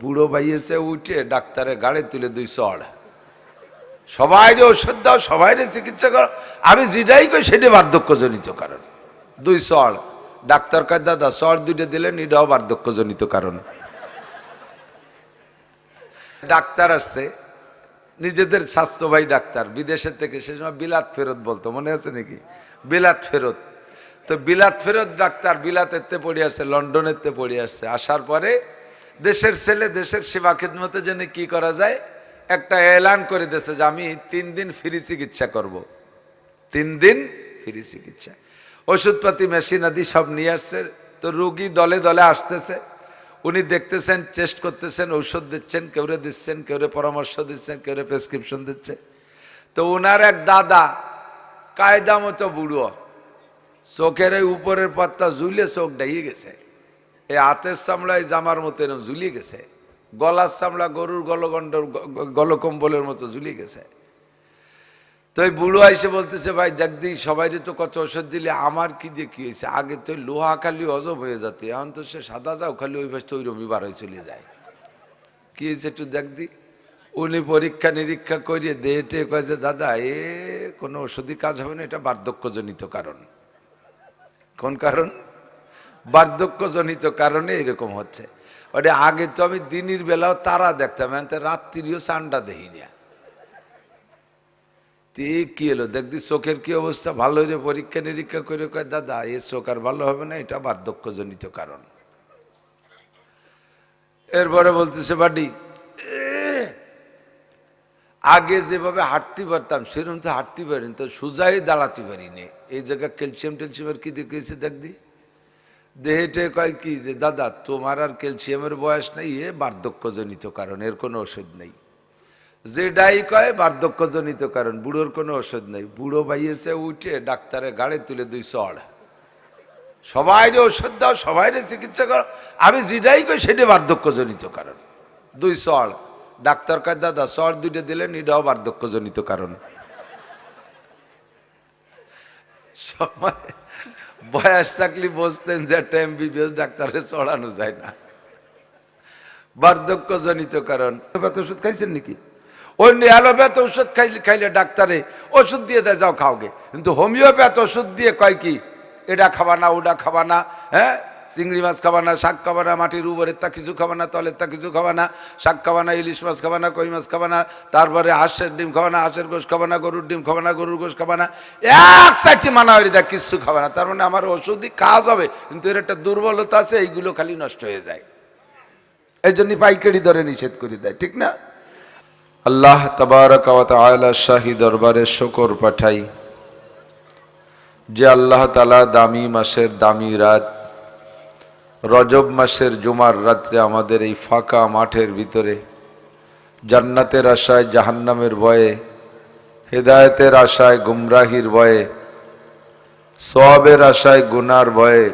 বুড়ো বাইয়েছে উঠে ডাক্তারের গাড়ি তুলে 2 চড়, সবাই ওষুধ দাও, সবাই চিকিৎসা করো। আমি যেটাই কই সেটা বার্ধক্যজনিত কারণ। 2 চড়। ডাক্তার কয় দাদা চড় 2টা দিলেন, এটাও বার্ধক্যজনিত কারণ। ডাক্তার আসছে, নিজেদের স্বাস্থ্য ভাই ডাক্তার, বিদেশের থেকে, সে সময় বিলাত ফেরত বলতো, মনে আছে নাকি? বিলাত ফেরত। তো বিলাত ফেরত ডাক্তার বিলাতেতে পড়ে আসছে, লন্ডনেতে পড়ে আসছে। আসার পরে দেশের ছেলে, দেশের সেবা খিদমতের জন্য কি করা যায়, একটা এলান করে দিয়েছে যে আমি 3 দিন ফ্রি চিকিৎসা করব। 3 দিন ফ্রি চিকিৎসা। ওষুধপাতি মেশিন আদি সব নিয়ে আসছে। তো রোগী দলে দলে আসতেছে, উনি দেখতেছেন, টেস্ট করতেছেন, ঔষধ দিচ্ছেন, কেউরে দিচ্ছেন, কেউরে পরামর্শ দিচ্ছেন, কেউরে প্রেসক্রিপশন দিচ্ছে। তো ওনার এক দাদা কায়দা মতো বুড়ো, চোখের এই উপরের পাতটা ঝুলে চোখ ডাইয়ে গেছে, এই হাতের চামড়ায় জামার মতো এরকম ঝুলিয়ে গেছে, গলার চামড়া গরুর গলকম্বলের মতো ঝুলিয়ে গেছে। তো এই বুড়ো এসে বলতেছে, ভাই দেখ দি, সবাই তো কত ওষুধ দিলে, আমার কি দিয়ে কি হয়েছে? আগে তো লোহা খালি হজম হয়ে যেত, এখন তো সে সাদা যাও খালি ওই ভাই তৈরমি বার হয়ে চলে যায়। কি হয়েছে একটু দেখ দি। উনি পরীক্ষা নিরীক্ষা করিয়ে দেহেটে কয়ে যে দাদা এ কোনো ওষুধই কাজ হবে না, এটা বার্ধক্যজনিত কারণ। কোন কারণ? বার্ধক্যজনিত কারণে এরকম হচ্ছে। ওটা আগে তো আমি দিনের বেলাও তারা দেখতাম, এখন রাত্রিও চান্ডা দেখি না। কি এলো দেখদি চোখের কি অবস্থা, ভালো হয়ে পরীক্ষা নিরীক্ষা করে কয় দাদা এ চোখ আর ভালো হবে না, এটা বার্ধক্যজনিত কারণ। এরপরে বলতেছে বাড়ি আগে যেভাবে হাঁটতে পারতাম সেরকম তো হাঁটতে পারিনি, তো সোজাই দাঁড়াতে পারিনি। এই জায়গায় ক্যালসিয়াম টেলসিয়ামের কি দেখেছে দেখদি। দেহেটে কয় কি যে দাদা তোমার আর ক্যালসিয়ামের বয়স নেই, এ বার্ধক্যজনিত কারণ, এর কোনো ওষুধ নেই। যেটাই কয় বার্ধক্যজনিত কারণ, বুড়োর কোনো ওষুধ নেই। বুড়ো বাইয়েছে উঠে ডাক্তারের গাড়ি তুলে 2 চড়, সবাই ওষুধ দাও, সবাই চিকিৎসা করো। আমি যেটাই কই সেটা বার্ধক্যজনিত কারণ। 2 চড়। ডাক্তার কয় দাদা চড় 2টা দিলেন, এটাও বার্ধক্যজনিত কারণ। সময় বয়স থাকলে বসতেন যে একটা MBBS ডাক্তারে চড়ানো যায় না, বার্ধক্যজনিত কারণ। ওষুধ খাইছেন নাকি? অন্য অ্যালোপ্যাথ ওষুধ খাইলে ডাক্তারে ওষুধ দিয়ে দেয় যাও খাওগে, কিন্তু হোমিওপ্যাথ ওষুধ দিয়ে কয় কি এটা খাবা না, ওটা খাবা না, হ্যাঁ চিংড়ি মাছ খাবা না, শাক খাবা না, মাটির উপরের তা কিছু খাবা না, তলের তা কিছু খাবা না, শাক খাবা না, ইলিশ মাছ খাবা না, কই মাছ খাবা না, তারপরে হাঁসের ডিম খাবা না, হাঁসের গোশ খাবা না, গরুর ডিম খাবা না, গরুর গোশ খাবা না, 1 মানা হয়ে দেখ কিচ্ছু খাবা না। তার মানে আমার ওষুধই কাজ হবে, কিন্তু এর একটা দুর্বলতা আছে, এইগুলো খালি নষ্ট হয়ে যায়। এই জন্য পাইকারি দরে নিষেধ করে দেয়, ঠিক না? আল্লাহ তাবারক ওয়া তাআলা শাহী দরবারে শুকর পাঠাই যে আল্লাহ তাআলা দামি মাসের দামি রাত রজব মাসের জুমার রাত্রে আমাদের এই ফাঁকা মাঠের ভিতরে জান্নাতের আশায় জাহান্নামের ভয়ে, হেদায়েতের আশায় গুমরাহির ভয়ে, সওয়াবের আশায় গুনার ভয়ে,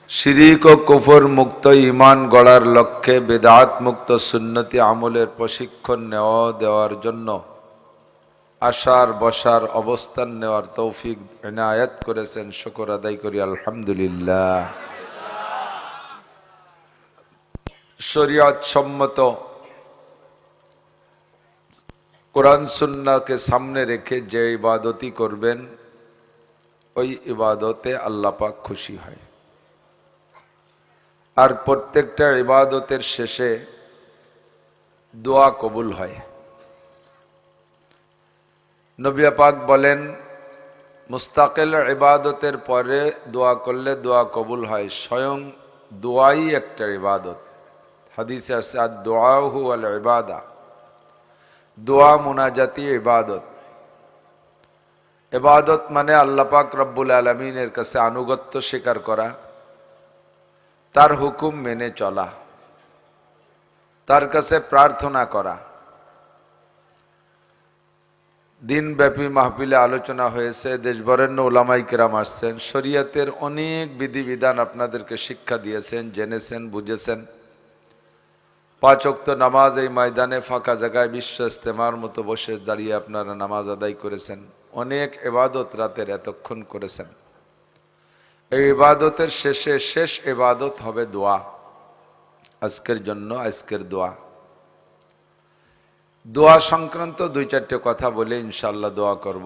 শিরিক ও কুফর মুক্ত ঈমান গড়ার লক্ষ্যে বিদআত মুক্ত সুন্নতি আমলের প্রশিক্ষণ দেওয়ার জন্য আসার বসার অবস্থান নেওয়ার তৌফিক ইনায়াত করেছেন। শুকর আদায় করি আলহামদুলিল্লাহ। শরীয়ত সম্মত কোরআন সুন্নাহকে সামনে রেখে যে ইবাদতই করবেন ওই ইবাদতে আল্লাহ পাক খুশি হয়। আর প্রত্যেকটা ইবাদতের শেষে দোয়া কবুল হয়। নবী পাক বলেন মুস্তাকিল ইবাদতের পরে দোয়া করলে দোয়া কবুল হয়। স্বয়ং দোয়াই একটা ইবাদত। হাদিসে আছে আদ-দুআউ ওয়াল ইবাদা, দোয়া মুনাজাতি ইবাদত। ইবাদত মানে আল্লাহ পাক রব্বুল আলামিনের কাছে আনুগত্য স্বীকার করা, তার হুকুম মেনে চলা, তার কাছে প্রার্থনা করা। দিনব্যাপী মাহফিলে আলোচনা হয়েছে, দেশবরেণ্য উলামায়ে কেরাম আসছেন, শরীয়তের অনেক বিধিবিধান আপনাদেরকে শিক্ষা দিয়েছেন, জেনেছেন, বুঝেছেন। 5 ওয়াক্ত নামাজ এই ময়দানে ফাঁকা জায়গায় বিশ্ব ইজতেমার মতো বসে দাঁড়িয়ে আপনারা নামাজ আদায় করেছেন। অনেক ইবাদত রাতের এতক্ষণ করেছেন। এই ইবাদতের শেষে শেষ ইবাদত হবে দোয়া। আজকের জন্য আজকের দোয়া। দোয়া সংক্রান্ত দুই চারটে কথা বলে ইনশাআল্লাহ দোয়া করব।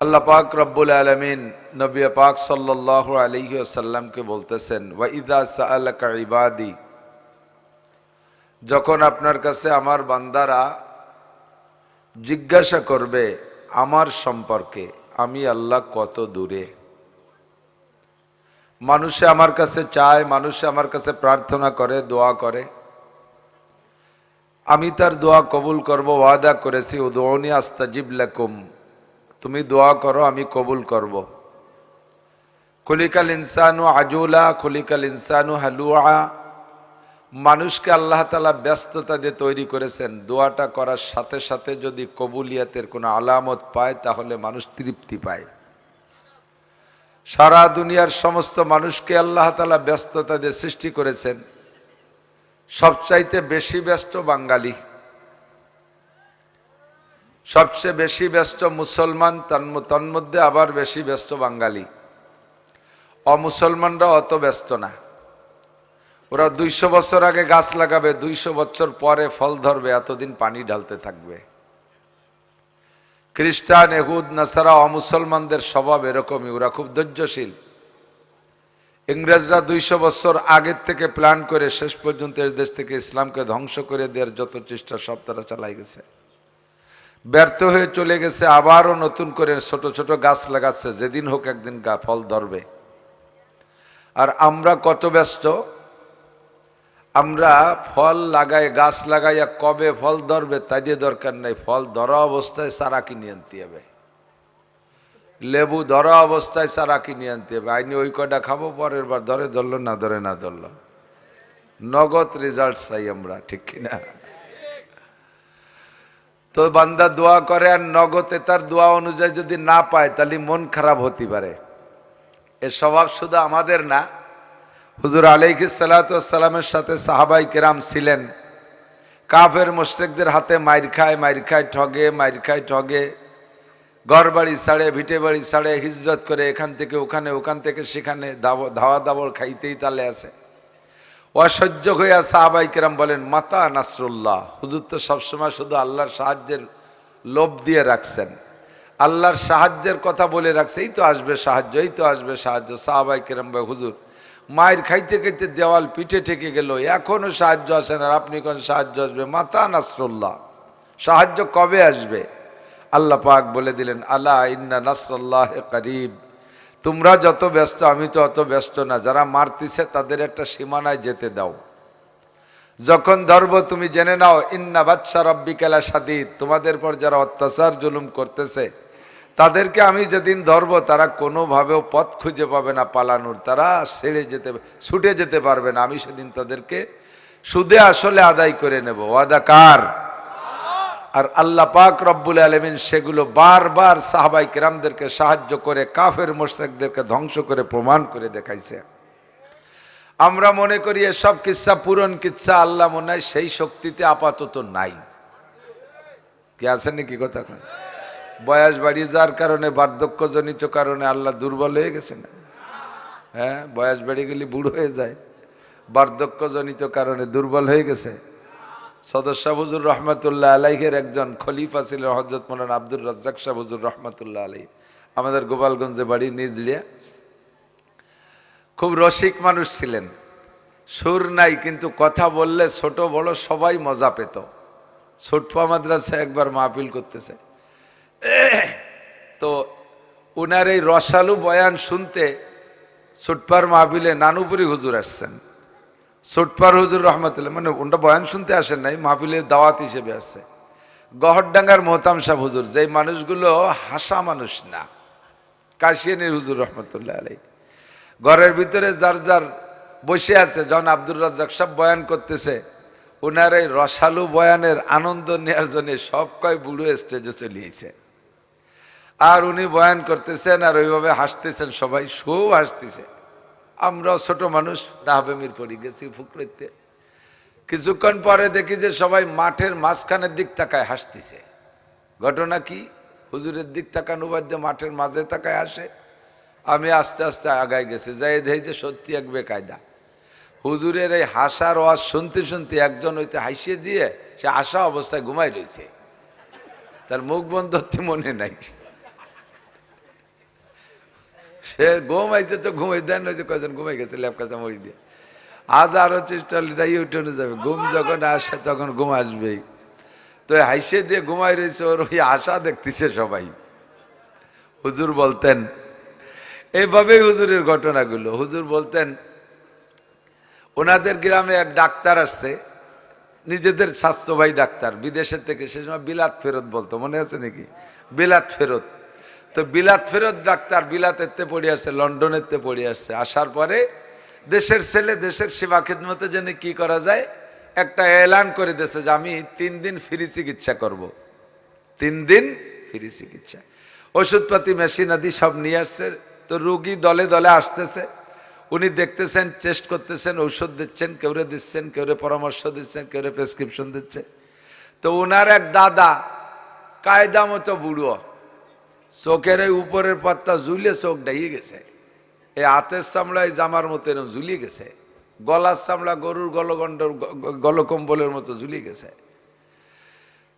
আল্লাহ পাক রব্বুল আলামিন নবী পাক সাল্লাল্লাহু আলাইহি ওয়াসাল্লামকে বলতেছেন, ওয়া ইযা সাআলাকা ইবাদি, যখন আপনার কাছে আমার বান্দারা জিজ্ঞাসা করবে আমার সম্পর্কে, আমি আল্লাহ কত দূরে। মানুষে আমার কাছে চায়, মানুষে আমার কাছে প্রার্থনা করে, দোয়া করে, আমি তার দোয়া কবুল করব। ওয়াদা করেছি, উদউনি আস্তাজিব লাকুম, তুমি দোয়া করো আমি কবুল করব। খুলিকাল ইনসানু আজুলা, খুলিকাল ইনসানু হালুয়া, মানুষকে আল্লাহ তাআলা ব্যস্ততা দিয়ে তৈরি করেছেন। দোয়াটা করার সাথে সাথে যদি কবুলিয়াতের কোনো আলামত পায় তাহলে মানুষ তৃপ্তি পায়। সারা দুনিয়ার সমস্ত মানুষকে আল্লাহ তাআলা ব্যস্ততা দিয়ে সৃষ্টি করেছেন। সবচাইতে বেশি ব্যস্ত বাঙালি, সবচেয়ে বেশি ব্যস্ত মুসলমান, তন্মধ্যে আবার বেশি ব্যস্ত বাঙালি। অমুসলমানরা অত ব্যস্ত না। ওরা 200 বছর আগে গাছ লাগাবে, 200 বছর পরে ফল ধরবে, এতদিন পানি ঢালতে থাকবে। খ্রিস্টান, ইহুদ, নাসারা, অমুসলমানদের স্বভাব এরকমই, ওরা খুব ধৈর্যশীল। ইংরেজরা 200 বছর আগের থেকে প্ল্যান করে শেষ পর্যন্ত এই দেশ থেকে ইসলামকে ধ্বংস করে দেওয়ার যত চেষ্টা সব তারা চালাই গেছে, ব্যর্থ হয়ে চলে গেছে। আবারও নতুন করে ছোট ছোট গাছ লাগাচ্ছে, যেদিন হোক একদিন ফল ধরবে। আর আমরা কত ব্যস্ত, আমরা ফল লাগাই, গাছ লাগাইয়া কবে ফল ধরবে তাই দিয়ে দরকার নাই, ফল ধরা অবস্থায় চারা কিনে আনতে হবে। লেবু ধরা অবস্থায় চারা কিনে আনতে হবে। আইনি ওই কয়টা খাবো, পরের বার ধরে ধরলো, না ধরে না ধরলো। নগদ রেজাল্ট চাই আমরা, ঠিক কিনা? তো বান্দা দোয়া করে আর নগদে তার দোয়া অনুযায়ী যদি না পায় তাহলে মন খারাপ হতে পারে। এ স্বভাব শুধু আমাদের না, হুজুর আলাইহিস সালাতু ওয়াস সালামের সাথে সাহাবায়ে কেরাম ছিলেন। কাফের মুশরিকদের হাতে মাইর খায়, ঠগে, ঘর বাড়ি ছাড়ে, ভিটে বাড়ি ছাড়ে, হিজরত করে এখান থেকে ওখানে, ওখান থেকে সেখানে, ধাওয়া দাবড় খাইতেই তালে আছে। অসহ্য হইয়া সাহাবায়ে কেরাম বলেন, মাতা নাসরুল্লাহ, হুজুর তো সবসময় শুধু আল্লাহর সাহায্যের লোভ দিয়ে রাখছেন, আল্লাহর সাহায্যের কথা বলে রাখছে, এই তো আসবে সাহায্য, এই তো আসবে সাহায্য। সাহাবায়ে কেরাম বলে, হুজুর মায়ের খাইতে খাইতে দেওয়াল পিঠে ঠেকে গেল, এখনো সাহায্য আসে না, আপনি কোন সাহায্য আসবে? মাতা নাসরুল্লাহ, সাহায্য কবে আসবে? আল্লাহ পাক বলে দিলেন, আলা ইন্না নাসরাল্লাহি করিব, তোমরা যত ব্যস্ত আমি তো অত ব্যস্ত না, যারা মারতিছে তাদের একটা সীমানায় যেতে দাও। যখন ধরব তুমি জেনে নাও, ইন্না বাদশা রাব্বিকা লাশাদীদ, তোমাদের পর যারা অত্যাচার জুলুম করতেছে তাদেরকে আমি যেদিন ধরব তারা কোনোভাবেও পথ খুঁজে পাবে না পালানোর, তারা ছুটে যেতে পারবে না। আমি সেদিন তাদেরকে সুদে আসলে আদায় করে নেব। ওয়াদা কার? আর আল্লাহ পাক রব্বুল আলামিন সেগুলো বারবার সাহাবায়ে কেরামদেরকে সাহায্য করে কাফের মুশরিকদেরকে ধ্বংস করে প্রমাণ করে দেখাইছে। আমরা মনে করি এসব কিচ্ছা পুরন কিচ্ছা, আল্লাহ মনে হয় সেই শক্তিতে আপাতত নাই। কি আছে নাকি কথা? বয়স বাড়িয়ে যাওয়ার কারণে, বার্ধক্যজনিত কারণে আল্লাহ দুর্বল হয়ে গেছে না? হ্যাঁ, বয়স বেড়ে গেলে বুড়ো হয়ে যায়, বার্ধক্যজনিত কারণে দুর্বল হয়ে গেছে। সদর শাহ হুজুর রহমাতুল্লাহ আলাইহের একজন খলিফা ছিলেন হযরত মাওলানা আব্দুর রাজ্জাক শাহ হুজুর রহমাতুল্লাহ আলাইহি, আমাদের গোপালগঞ্জে বাড়ি, নিজলিয়া। খুব রসিক মানুষ ছিলেন, সুর নাই কিন্তু কথা বললে ছোট বড় সবাই মজা পেত। ছোটপা মাদ্রাসা একবার মাহফিল করতেছে, তো উনার এই রসালু বয়ান শুনতে ছোটপার মাহফিলে নানুপুরি হুজুর আসছেন। ছোটপার হুজুর রহমাতুল্লাহ, মানে ওটা বয়ান শুনতে আসেন নাই, মাহফিলের দাওয়াত হিসেবে আসছে। গহরডাঙ্গার মোহতাম সাহেব হুজুর, যেই মানুষগুলো হাসা মানুষ না, কাশিয়ানির হুজুর রহমতুল্লাহ আলাইহি, ঘরের ভিতরে যার যার বসে আছে, যখন আব্দুর রাজ্জাক সাহেব বয়ান করতেছে, ওনার এই রসালু বয়ানের আনন্দ নেওয়ার জন্য সব কয় বুড়ো স্টেজে চলিয়েছে, আর উনি বয়ান করতেছেন আর ওইভাবে হাসতেছেন, সবাই খুব হাসতেছে। আমরাও ছোট মানুষ রাহবেমির পড়ে গেছি ফুকরিতে। কিছুক্ষণ পরে দেখি যে সবাই মাঠের মাঝখানের দিক তাকায় হাসতেছে। ঘটনা কি? হুজুরের দিক তাকানো বাদ দিয়ে মাঠের মাঝে তাকায় আসে। আমি আস্তে আস্তে আগায় গেছি, যাই দেখি যে সত্যি এক বেকায়দা। হুজুরের এই হাসার ওয়াজ শুনতে শুনতে একজন হইতে হাসিয়ে দিয়ে সে হাসা অবস্থায় ঘুমাই রয়েছে, তার মুখ বন্ধ হতে মনে নাই। সে ঘুমাইছে তো ঘুমাই দেন, ওই যে কয়জন ঘুমাই গেছে ল্যাপ কাঁচা মরি দিয়ে। আজ আরো চেষ্টা উঠে যাবে, ঘুম যখন আসে তখন ঘুম আসবেই। তো হাসিয়ে দিয়ে ঘুমাই রয়েছে, ওর ওই আশা দেখতেছে সবাই। হুজুর বলতেন এইভাবেই হুজুরের ঘটনাগুলো। হুজুর বলতেন ওনাদের গ্রামে এক ডাক্তার আসছে, নিজেদের স্বাস্থ্যবাহী ডাক্তার, বিদেশের থেকে, সে সময় বিলাত ফেরত বলতো, মনে আছে নাকি? বিলাত ফেরত। তো বিলাত ফেরত ডাক্তার বিলাতেতে পড়ে আসছে, লন্ডনেতে পড়ে আসছে। আসার পরে দেশের ছেলে, দেশের সেবা খিদমতের জন্য কি করা যায় একটা এলান করে দিয়েছে যে আমি 3 দিন ফ্রি চিকিৎসা করব। 3 দিন ফ্রি চিকিৎসা, ওষুধপাতি মেশিন আদি সব নিয়ে আসছে। তো রোগী দলে দলে আসতেছে, উনি দেখতেছেন, টেস্ট করতেছেন, ঔষধ দিচ্ছেন, কেউরে দিচ্ছেন, কেউরে পরামর্শ দিচ্ছেন, কেউরে প্রেসক্রিপশন দিচ্ছে। তো ওনার এক দাদা কায়দা মতো বুড়ো, চোখের এই উপরের পাতটা ঝুলে চোখ ডাইয়ে গেছে, এই হাতের চামড়ায় জামার মতো এরকম ঝুলিয়ে গেছে, গলার চামড়া গরুর গলকম্বলের মতো ঝুলিয়ে গেছে।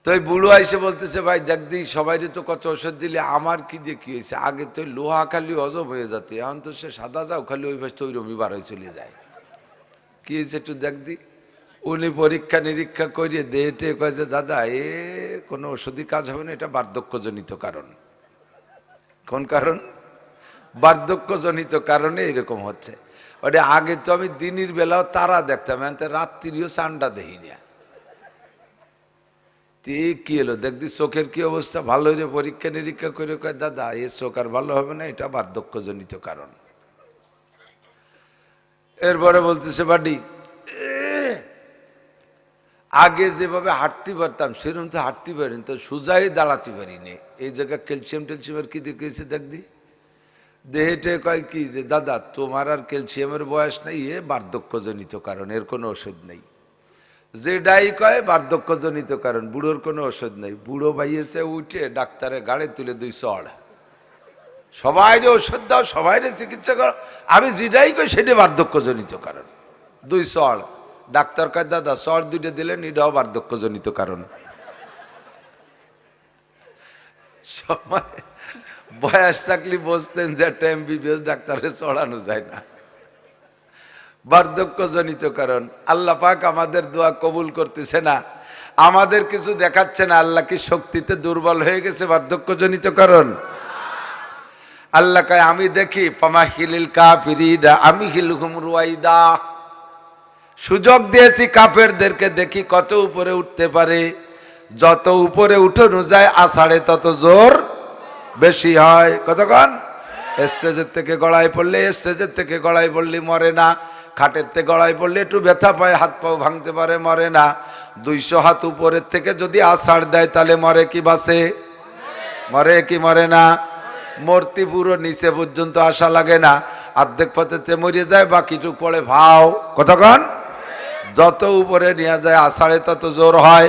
তো এই বুড়ো আইসে বলতেছে ভাই দেখ দি, সবাই তো কত ওষুধ দিলে, আমার কি দিয়ে কি হয়েছে? আগে তো লোহা খালি হজম হয়ে যেত, এখন তো সে সাদা যাও খালি ওই ভাই তৈরমি বার হয়ে চলে যায়, কি হয়েছে একটু দেখ দি। উনি পরীক্ষা নিরীক্ষা করিয়ে দেহেটে কয়ে যে দাদা এ কোনো ওষুধই কাজ হবে না, এটা বার্ধক্যজনিত কারণ। কোন কারণ? বার্ধক্যজনিত কারণে এরকম হচ্ছে। ওটা আগে তো আমি দিনের বেলাও তারা দেখতাম, রাত্রিও চান্ডা দেখি না। কি এলো দেখদি চোখের কি অবস্থা, ভালো হয়ে পরীক্ষা নিরীক্ষা করে কয় দাদা এ চোখ আর ভালো হবে না, এটা বার্ধক্যজনিত কারণ। এরপরে বলতেছে বাড়ি আগে যেভাবে হাঁটতে পারতাম সেরকম তো হাঁটতে পারিনি, তো সোজাই দাঁড়াতে পারিনি, এই জায়গায় ক্যালসিয়াম টেলসিয়ামের কি দেখেছে দেখদি। দেহেটে কয় কি যে দাদা তোমার আর ক্যালসিয়ামের বয়স নেই, এ বার্ধক্যজনিত কারণ, এর কোনো ওষুধ নেই। যে ডাই কয় বার্ধক্যজনিত কারণ, বুড়োর কোনো ওষুধ নেই। বুড়ো ভাইয়েছে উঠে ডাক্তারের গাড়ি তুলে 2 চড়, সবাই ওষুধ দাও, সবাই চিকিৎসা করো, আমি যেটাই কই সেটা বার্ধক্যজনিত কারণ। 2 চড়। ডাক্তার কয় দাদা চড় 2টা দিলেন, এটাও বার্ধক্যজনিত কারণ। সময় বয়স থাকলে বসতেন যে একটা MBBS ডাক্তারে চড়ানো যায় না, বার্ধক্যজনিত কারণ। আল্লাহ পাক আমাদের দোয়া কবুল করতেছে না, আমাদের কিছু দেখাচ্ছে না, আল্লাহ কি শক্তিতে দুর্বল হয়ে গেছে? বার্ধক্যজনিত কারণ। আল্লাহ কয় আমি দেখি ফামাহিলিল কাফিরিনা আমহিলহুম রুয়াইদা, সুযোগ দিয়েছি কাফেরদেরকে, দেখি কত উপরে উঠতে পারে। যত উপরে উঠানো যায় আষাঢ়ে তত জোর বেশি হয়। কতক্ষণ? স্টেজের থেকে গড়াই পড়লে, স্টেজের থেকে গড়াই পড়লে মরে না, খাটের থেকে গড়াই পড়লে একটু ব্যথা পায়, হাত পাও ভাঙতে পারে, মরে না। 200 হাত উপরের থেকে যদি আষাঢ় দেয় তাহলে মরে কি বাঁচে? মরে কি মরে না? মূর্তি পুরো নিচে পর্যন্ত আসা লাগে না, অর্ধেক পথেতে মরে যায়, বাকিটুক পড়ে ভাও। কতক্ষণ? যত উপরে নিয়ে যায় আষাঢ়ে তত জোর হয়।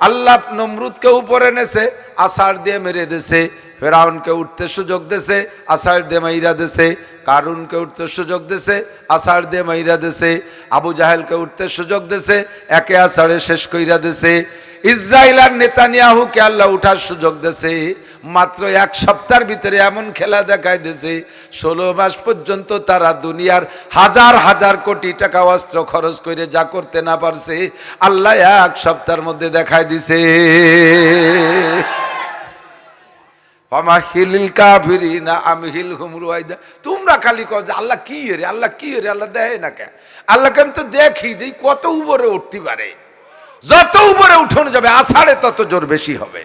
আল্লাহ নমরুদকে উপরে এনেছে, আষাঢ় দিয়ে মেরে দিয়েছে। ফেরাউনকে উঠতে সুযোগ দিয়েছে, আষাঢ় দিয়ে মাইরা দিয়েছে। কারুনকে উঠতে সুযোগ দিয়েছে, আষাঢ় দিয়ে মাইরা দিয়েছে। আবু জাহেলকে উঠতে সুযোগ দিয়েছে, একে আষাঢ়ে শেষ কইরা দিয়েছে। ইসরাইল আর নেতানিয়াহুকে আল্লাহ উঠার সুযোগ দিয়েছে, মাত্র 1 সপ্তাহের ভিতরে এমন খেলা দেখায় দিয়েছে, 16 মাস পর্যন্ত তারা দুনিয়ার হাজার হাজার কোটি টাকা অস্ত্র খরচ করে যা করতে না পারছে, আল্লাহ 1 সপ্তাহের মধ্যে দেখায় দিছে। ফামাহিলিল কাফিরিনা আমহিলহুম রুয়াইদা। তোমরা খালি কও যে আল্লাহ কি রে, আল্লাহ কি রে, আল্লাহ দেয় না কে? আল্লাহকে আমি তো দেখি দেই কত উপরে উঠতে পারে। যত উপরে উঠানো যাবে আষাঢ়ে তত জোর বেশি হবে।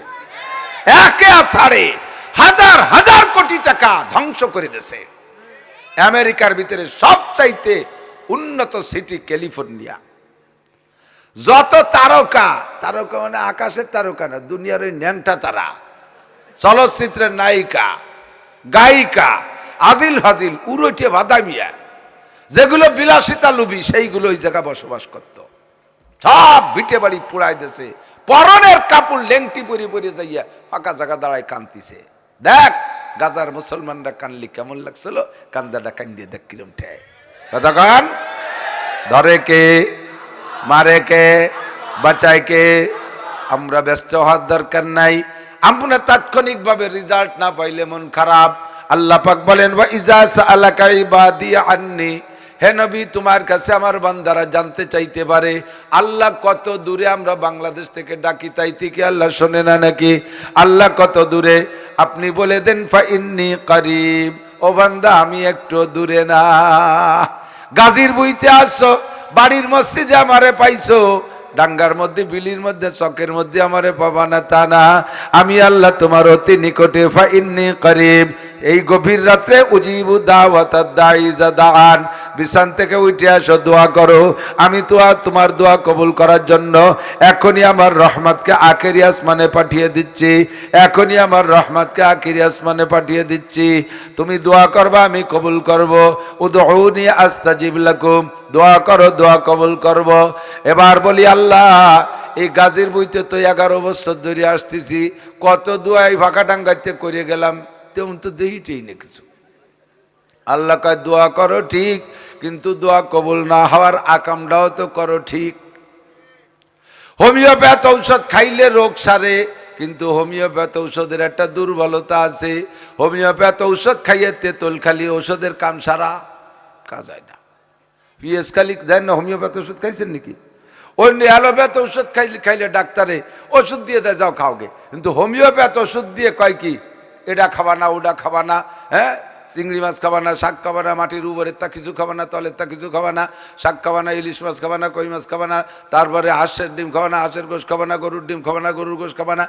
একে আষাঢ়ে হাজার হাজার কোটি টাকা ধ্বংস করে দিয়েছে। আমেরিকার ভিতরে সবচাইতে উন্নত সিটি ক্যালিফোর্নিয়া। যত তারকা, তারকা মানে আকাশের তারকা না, দুনিয়ার ওই ন্যাংটা তারা, চলচ্চিত্রের নায়িকা, গায়িকা, আজিল হাজিল, উরোটে বাদামিয়া, যেগুলো বিলাসিতা লুবি, সেইগুলো ওই জায়গা বসবাস করত। সব ভিটে বাড়ি পুড়াই দিয়েছে, পরনের কাপড় লেংটি পরে পরে যাইয়া ফাঁকা জায়গা দাঁড়ায় কান্দিছে। দেখ গাজার মুসলমানরা কানলি কেমন লাগছিল, কান্দাটা কান্দিয়ে দেখ কিরম ঠেয়। কতক্ষণ? ধরে কে, মারে কে, বাঁচায় কে? আমরা ব্যস্ত হওয়ার দরকার নাই। আমরা তাৎক্ষণিকভাবে রেজাল্ট না পাইলে মন খারাপ। আল্লাহ পাক বলেন ওয়া ইজা সাআলাকা ইবাদি আন্নি, হে নবী তোমার কাছে আমার বান্দারা জানতে চাইতে পারে আল্লাহ কত দূরে। আমরা বাংলাদেশ থেকে ডাকি তাই থেকে আল্লাহ শোনে না নাকি? আল্লাহ কত দূরে আপনি বলে দেন ফা ইন্নী করিব, ও বান্দা আমি একটু দূরে না। গাজীর বইতে আসছো, বাড়ির মসজিদে আমারে পাইছো, ডাঙ্গার মধ্যে, বিলির মধ্যে, চকের মধ্যে আমারে পাবা না তা না। আমি আল্লাহ তোমার অতি নিকটে, ফা ইন্নী করিব। এই গভীর রাত্রে উজিবু দাওয়াতাদ দাঈ ইযা দাআন, বিছান থেকে উঠে আসো, দোয়া করো, আমি তো তোমার দোয়া কবুল করার জন্য এখনই আমার রহমতকে আখেরি আসমানে পাঠিয়ে দিচ্ছি, এখনই আমার রহমতকে আখেরি আসমানে পাঠিয়ে দিচ্ছি। তুমি দোয়া করবা, আমি কবুল করব। উদউনি আস্তাজিব লাকুম, দোয়া করো, দোয়া কবুল করব। এবার বলি আল্লাহ এই গাজীর বইতে তো 11 বছর ধরে আসতেছি, কত দোয়াই ফাঁকা ডাঙ্গাইতে করে গেলাম, তেমন তো দেখিটেই না কিছু। আল্লাহ কয় দোয়া করো ঠিক, কিন্তু দোয়া কবুল না হওয়ার আকামটাও তো করো ঠিক। হোমিওপ্যাথ ঔষধ খাইলে রোগ সারে, কিন্তু হোমিওপ্যাথ ঔষধের একটা দুর্বলতা আছে। হোমিওপ্যাথ ঔষধ খাইয়ে তেঁতুল খালি ঔষধের কাম সারা কাজ হয় না। পিএস খালি দেন না, হোমিওপ্যাথ ওষুধ খাইছেন নাকি? অন্য অ্যালোপ্যাথ ওষুধ খাইলে ডাক্তারে ওষুধ দিয়ে দেয়, যাও খাওগে। কিন্তু হোমিওপ্যাথ ওষুধ দিয়ে কয় কি, এটা খাবা না, ওটা খাবা না, হ্যাঁ চিংড়ি মাছ খাবা না, শাক খাবা না, মাটির উপরের তা কিছু খাবা না, তলের তা কিছু খাবা না, শাক খাবা না, ইলিশ মাছ খাবা না, কই মাছ খাবা না, তারপরে হাঁসের ডিম খাবা না, হাঁসের গোশ খাবা না, গরুর ডিম খাবা না, গরুর গোশ খাবা না,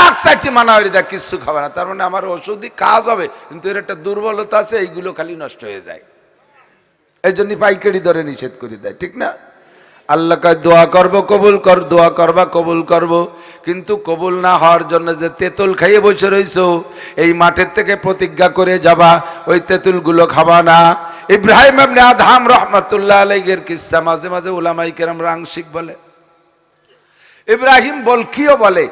এক সাইডটি মানা হয়ে দেয় কিচ্ছু খাবা না। তার মানে আমার ওষুধই কাজ হবে, কিন্তু এর একটা দুর্বলতা আছে, এইগুলো খালি নষ্ট হয়ে যায়। এই জন্য পাইকারি দরে নিষেধ করে দেয়, ঠিক না? আল্লাহ কয় দোয়া করবো কবুল কর, দোয়া করবা কবুল করব, কিন্তু কবুল না হওয়ার জন্য যে তেঁতুল খাইয়ে বসে রইছো, এই মাঠের থেকে প্রতিজ্ঞা করে যাবা ওই তেঁতুলগুলো খাবা না। ইব্রাহিম ইবনে আদহাম রহমাতুল্লাহ আলাইহির কিসসা মাঝে মাঝে উলামায়ে কেরাম আংশিক বলে, ইব্রাহিম বলকিও বলে।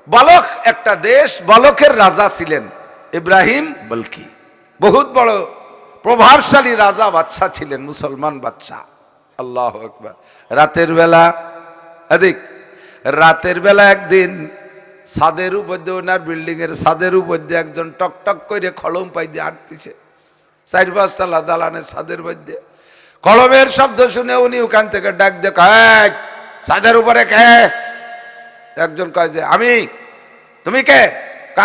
বলক একটা দেশ, বলকের রাজা ছিলেন ইব্রাহিম বলকি, বহুত বড় প্রভাবশালী রাজা বাদশা ছিলেন, মুসলমান বাদশা। আল্লাহু আকবার। রাতের বেলা একদিন ছাদের উপর দিয়ে, ওনার বিল্ডিং এর ছাদের উপর দিয়ে একজন টকটক করে কলম পাই দিয়ে হাঁটতেছে, 4-5 তলা দালানের ছাদের মধ্যে। কলমের শব্দ শুনে উনি ওখান থেকে ডাক দিয়ে কয়, ছাদের উপরে কে? একজন কয় যে আমি। তুমি কে?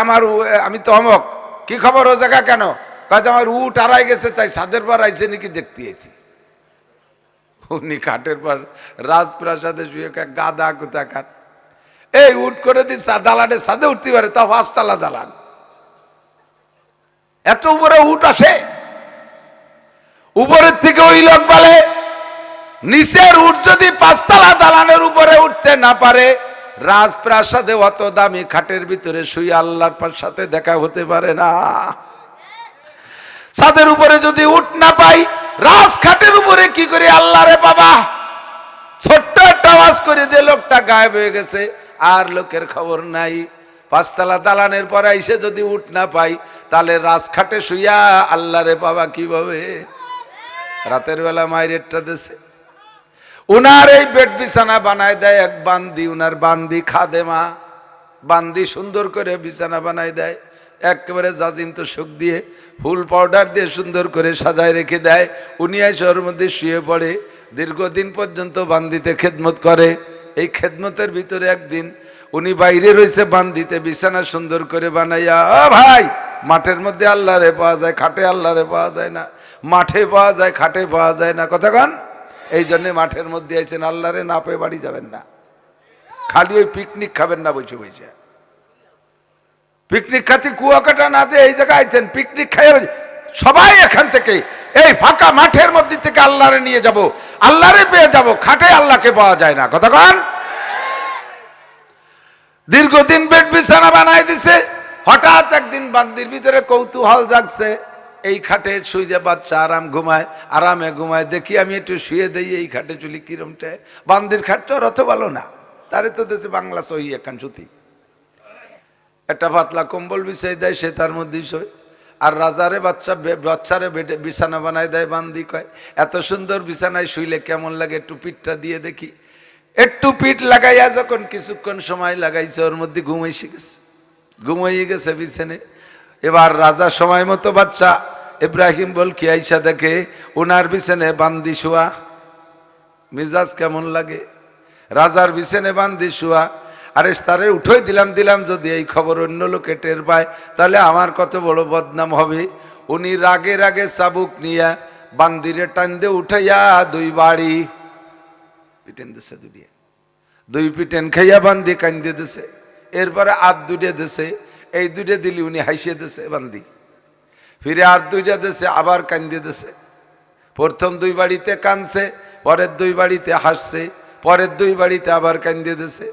আমার আমি তো অমক। কি খবর, ও জায়গা কেন? কাজ আমার উট হারাই গেছে, তাই ছাদের পর আইছে নাকি দেখতে আইছি। উনি খাটের পর রাজপ্রাসাদে শুয়ে গাদা কোথা কাট, এই উঠ করে দিস দালানের ছাদে উঠতে পারে, তা 5 তলা দালান, এত উপরে উঠ আসে। উপরের থেকে ওই লোক বলে, নিচের উঠ যদি 5 তলা দালানের উপরে উঠতে না পারে, রাজপ্রাসাদে অত দামি খাটের ভিতরে শুয়ে আল্লাহর সাথে দেখা হতে পারে না। ছাদের উপরে যদি উঠ না পাই, রাজখাটের উপরে কি করে আল্লাহরে বাবা? ছোট্ট একটা আওয়াজ করে দিয়ে লোকটা গায়েব হয়ে গেছে, আর লোকের খবর নাই। 5 তলা দালানের পরে এসে যদি উঠ না পাই, তাহলে রাজখাটে শুইয়া আল্লাহরে বাবা কিভাবে? রাতের বেলা মাইরেটটা দেশে উনার এই বেড বিছানা বানায় দেয় এক বান্দি, উনার বান্দি খাদেমা, বান্দি সুন্দর করে বিছানা বানায় দেয়, একেবারে জাজিম তো সুখ দিয়ে ফুল পাউডার দিয়ে সুন্দর করে সাজায় রেখে দেয়। উনি এসে ওর মধ্যে শুয়ে পড়ে, দীর্ঘদিন পর্যন্ত বান্দিতে খেদমত করে। এই খেদমতের ভিতরে একদিন উনি বাইরে রয়েছে, বান্দিতে বিছানা সুন্দর করে বানাইয়া, ভাই মাঠের মধ্যে আল্লাহরে পাওয়া যায়, খাটে আল্লাহরে পাওয়া যায় না, মাঠে পাওয়া যায়, খাটে পাওয়া যায় না, কতক্ষণ? এই জন্য মাঠের মধ্যে আইছেন, আল্লাহরে না পেয়ে বাড়ি যাবেন না, খালি ওই পিকনিক খাবেন না বসে বসে। পিকনিক খাতে কুয়াকাটা না যে এই জায়গায় আইছেন পিকনিক খাইয়ে, সবাই এখান থেকে এই ফাঁকা মাঠের মধ্যে থেকে আল্লাহরে নিয়ে যাব, আল্লাহরে পেয়ে যাব, খাটে আল্লাহকে পাওয়া যায় না, কতক্ষণ? দীর্ঘদিন বেড বিছানা বানাই দিছে। হঠাৎ একদিন বান্দির ভিতরে কৌতূহল জাগছে, এই খাটে শুয়ে বাচ্চা আরাম ঘুমায়, আরামে ঘুমায়, দেখি আমি একটু শুয়ে দেই এই খাটে, চুলি কিরমটায়। বান্দির খাটটা অত ভালো না, তারে তো দেশে বাংলা সহি এখান সুতি, একটা পাতলা কম্বল বিছাই দেয়, সে তার মধ্যেই শোয়। আর রাজারে বাচ্চারে বিছানা বানায় দেয়, বান্দি কয় এত সুন্দর বিছানায় শুইলে কেমন লাগে, একটু পিঠটা দিয়ে দেখি। একটু পিঠ লাগাইয়া যখন কিছুক্ষণ সময় লাগাইছে, ওর মধ্যে ঘুমাইয়ে গেছে বিছানে। এবার রাজা সময় মতো বাচ্চা ইব্রাহিম বল কি আইসা দেখে ওনার বিছানে বান্দি শোয়া। মিজাজ কেমন লাগে? রাজার বিছানে বান্দি শোয়া। আরে তারে উঠোই দিলাম যদি এই খবর অন্য লোকে টের পায় তাহলে আমার কত বড় বদনাম হবে। উনি রাগে রাগে চাবুক নিয়া বান্দিরে টান দিয়ে উঠাইয়া দুই বাড়ি পিটেন দিছে, দুই পিটেন খাইয়া বান্দি কান্দে দিছে। এরপরে আর দুইটা দিছে, এই দুইটা দিলি উনি হাসিয়ে দিছে বান্দি, ফিরে আর দুইটা দিছে, আবার কান্দে দিছে। প্রথম দুই বাড়িতে কানছে, পরের দুই বাড়িতে হাসছে, পরের দুই বাড়িতে আবার কান্দে দিছে।